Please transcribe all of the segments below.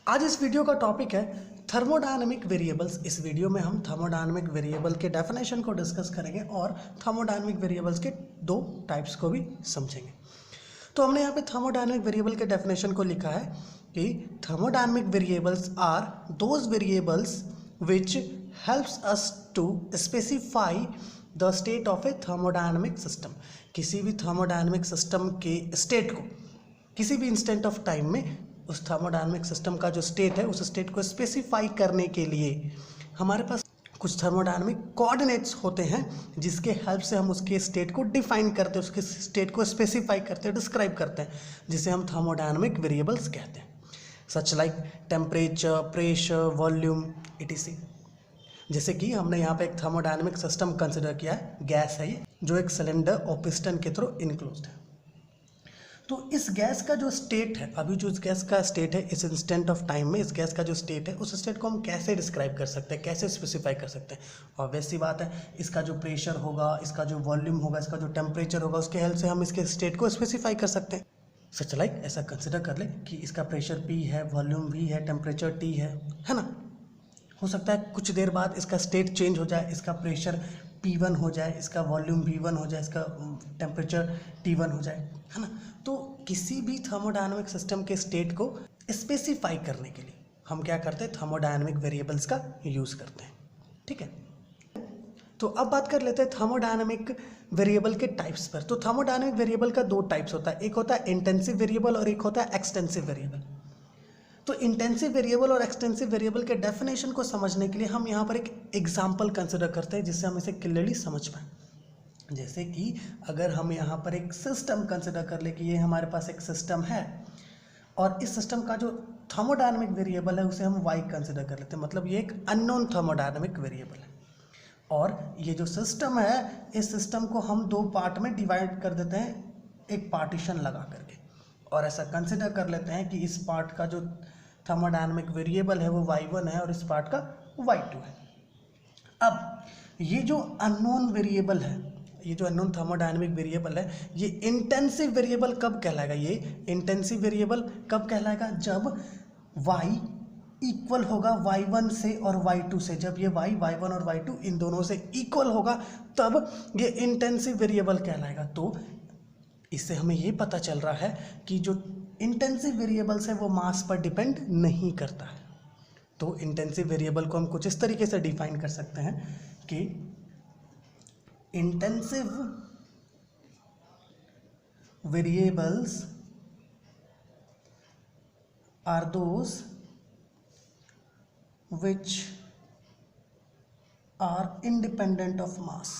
आज इस वीडियो का टॉपिक है थर्मोडायनेमिक वेरिएबल्स। इस वीडियो में हम थर्मोडायनेमिक वेरिएबल के डेफिनेशन को डिस्कस करेंगे और थर्मोडायनेमिक वेरिएबल्स के दो टाइप्स को भी समझेंगे। तो हमने यहाँ पे थर्मोडायनेमिक वेरिएबल के डेफिनेशन को लिखा है कि thermodynamic variables are those variables which helps us to specify the state of a thermodynamic system. किसी भी थर्मोडायनेमिक सिस्टम के स्टेट को किसी भी इंस्टेंट ऑफ टाइम में उस थर्मोडायनेमिक सिस्टम का जो स्टेट है उस स्टेट को स्पेसिफाई करने के लिए हमारे पास कुछ थर्मोडायनेमिक कोऑर्डिनेट्स होते हैं जिसके हेल्प से हम उसके स्टेट को डिफाइन करते हैं, उसके स्टेट को स्पेसिफाई करते हैं, डिस्क्राइब करते हैं, जिसे हम थर्मोडायनेमिक वेरिएबल्स कहते हैं। Such like temperature, pressure, volume etc। जैसे कि हमने यहाँ पे एक थर्मोडायनेमिक सिस्टम कंसिडर किया है, गैस है ये, जो एक सिलेंडर और पिस्टन के थ्रू इनक्लोज्ड है। तो इस गैस का जो स्टेट है, अभी जो इस गैस का स्टेट है इस इंस्टेंट ऑफ टाइम में, इस गैस का जो स्टेट है उस स्टेट को हम कैसे डिस्क्राइब कर सकते हैं, कैसे स्पेसिफाई कर सकते हैं। ऑब्वियस सी बात है, इसका जो प्रेशर होगा, इसका जो वॉल्यूम होगा, इसका जो टेम्परेचर होगा, उसके हेल्प से हम इसके स्टेट को स्पेसिफाई कर सकते हैं। सच लाइक ऐसा कंसिडर कर ले कि इसका प्रेशर P है, वॉल्यूम V है, टेम्परेचर T है ना। हो सकता है कुछ देर बाद इसका स्टेट चेंज हो जाए, इसका प्रेशर P1 हो जाए, इसका वॉल्यूम V1 हो जाए, इसका टेम्परेचर T1 हो जाए, है ना। तो किसी भी थर्मोडायनेमिक सिस्टम के स्टेट को स्पेसिफाई करने के लिए हम क्या करते हैं, थर्मोडायनेमिक वेरिएबल्स का यूज़ करते हैं। ठीक है, तो अब बात कर लेते हैं थर्मोडायनेमिक वेरिएबल के टाइप्स पर। तो थर्मोडायनेमिक वेरिएबल का दो टाइप्स होता है, एक होता है इंटेंसिव वेरिएबल और एक होता है एक्सटेंसिव वेरिएबल। तो इंटेंसिव वेरिएबल और एक्सटेंसिव वेरिएबल के डेफिनेशन को समझने के लिए हम यहाँ पर एक एग्जाम्पल कंसिडर करते हैं जिससे हम इसे क्लियरली समझ पाएँ। जैसे कि अगर हम यहाँ पर एक सिस्टम कंसिडर कर ले कि ये हमारे पास एक सिस्टम है और इस सिस्टम का जो थर्मोडायनेमिक वेरिएबल है उसे हम y कंसिडर कर लेते हैं, मतलब ये एक अननोन थर्मोडायनेमिक वेरिएबल है। और ये जो सिस्टम है, इस सिस्टम को हम दो पार्ट में डिवाइड कर देते हैं एक पार्टीशन लगा करके, और ऐसा कंसिडर कर लेते हैं कि इस पार्ट का जो थर्मोडायनेमिक वेरिएबल है वो y1 है और इस पार्ट का y2 है। अब ये जो अननोन वेरिएबल है, ये जो अननोन थर्मोडायनेमिक वेरिएबल है, ये इंटेंसिव वेरिएबल कब कहलाएगा, ये इंटेंसिव वेरिएबल कब कहलाएगा, जब y इक्वल होगा y1 से और y2 से। जब ये y1 और y2 इन दोनों से इक्वल होगा तब ये इंटेंसिव वेरिएबल कहलाएगा। तो इससे हमें ये पता चल रहा है कि जो इंटेंसिव वेरिएबल्स है वो मास पर डिपेंड नहीं करता है। तो इंटेंसिव वेरिएबल को हम कुछ इस तरीके से डिफाइन कर सकते हैं कि intensive variables are those which are independent of mass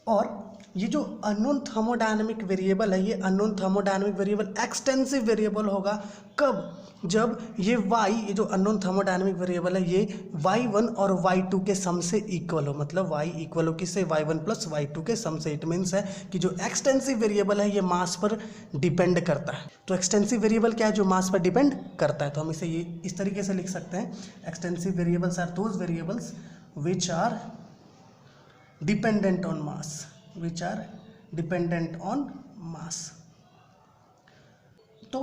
और ये जो अननोन थर्मोडायनेमिक वेरिएबल है, ये unknown thermodynamic variable extensive variable होगा कब, जब ये y, ये जो अननोन थर्मोडायनेमिक वेरिएबल है ये y1 और y2 के सम से इक्वल हो, मतलब y इक्वल हो किससे, y1 प्लस y2 के सम से। इट मीन्स है कि जो एक्सटेंसिव वेरिएबल है ये मास पर डिपेंड करता है। तो एक्सटेंसिव वेरिएबल क्या है, जो मास पर डिपेंड करता है। तो हम इसे ये इस तरीके से लिख सकते हैं, extensive variables are those variables which are dependent on mass, which are dependent on mass। तो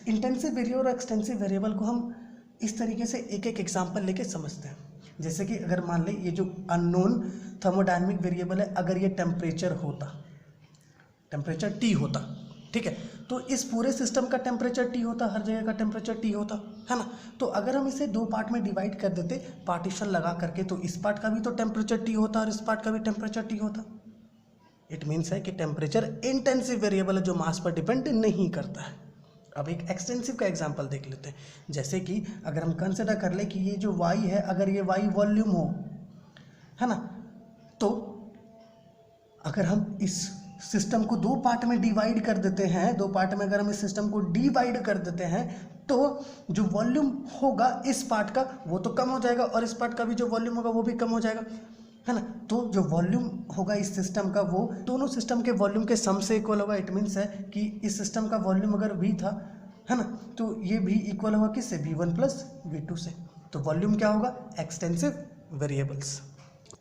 इंटेंसिव वेरिएबल और एक्सटेंसिव वेरिएबल को हम इस तरीके से एक एक एग्जांपल लेके समझते हैं। जैसे कि अगर मान लें ये जो अननोन थर्मोडायनेमिक वेरिएबल है, अगर ये टेम्परेचर होता, टेम्परेचर T होता, ठीक है, तो इस पूरे सिस्टम का टेम्परेचर T होता, हर जगह का टेम्परेचर T होता, है ना। तो अगर हम इसे दो पार्ट में डिवाइड कर देते पार्टीशन लगा करके, तो इस पार्ट का भी तो टेम्परेचर T होता और इस पार्ट का भी टेम्परेचर T होता। इट मीन्स है कि टेम्परेचर इंटेंसिव वेरिएबल है जो मास पर डिपेंड नहीं करता है। अब एक एक्सटेंसिव का एग्जांपल देख लेते हैं। जैसे कि अगर हम कंसिडर कर ले कि ये जो y है, अगर ये y वॉल्यूम हो, है ना, तो अगर हम इस सिस्टम को दो पार्ट में डिवाइड कर देते हैं, दो पार्ट में अगर हम इस सिस्टम को डिवाइड कर देते हैं तो जो वॉल्यूम होगा इस पार्ट का वो तो कम हो जाएगा और इस पार्ट का भी जो वॉल्यूम होगा वो भी कम हो जाएगा, है ना। तो जो वॉल्यूम होगा इस सिस्टम का वो दोनों सिस्टम के वॉल्यूम के सम से इक्वल होगा। इट मीन्स है कि इस सिस्टम का वॉल्यूम अगर V था, है ना, तो ये भी इक्वल होगा किससे, V1 प्लस V2 से। तो वॉल्यूम क्या होगा, एक्सटेंसिव वेरिएबल्स।